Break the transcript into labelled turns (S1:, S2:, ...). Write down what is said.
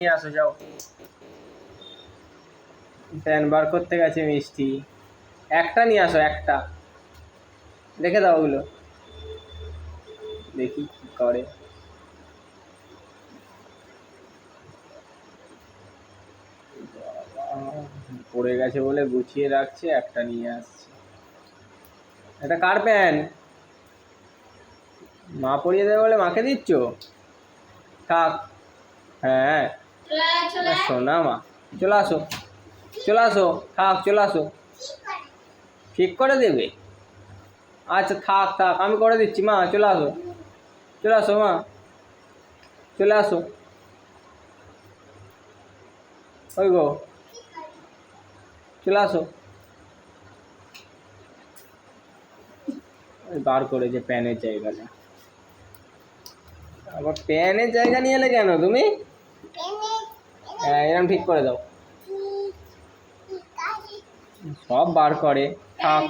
S1: নিয়ে আসো যাও। প্যান বার করতে গেছে মিষ্টি। একটা নিয়ে আসো, একটা রেখে দাও ওগুলো, দেখি কি করে। পড়ে গেছে বলে গুছিয়ে রাখছে, একটা নিয়ে আসছে। এটা কার প্যান? মা পরিয়ে দেবে বলে মাকে দিচ্ছ? থাক। হ্যাঁ শোনা মা, চলে আসো, চলে আসো, থাক, চলে আসো। ঠিক করে দেবে? আচ্ছা থাক থাক, আমি করে দিচ্ছি মা, চলে আসো, চলে আসো মা, চলে আসো। ওই গো, চলে আসো। বার করেছে প্যানের জায়গাটা। আবার প্যানের জায়গা নিয়ে এলে কেন তুমি? হ্যাঁ এরকম ঠিক করে দাও। সব বার করে, থাক।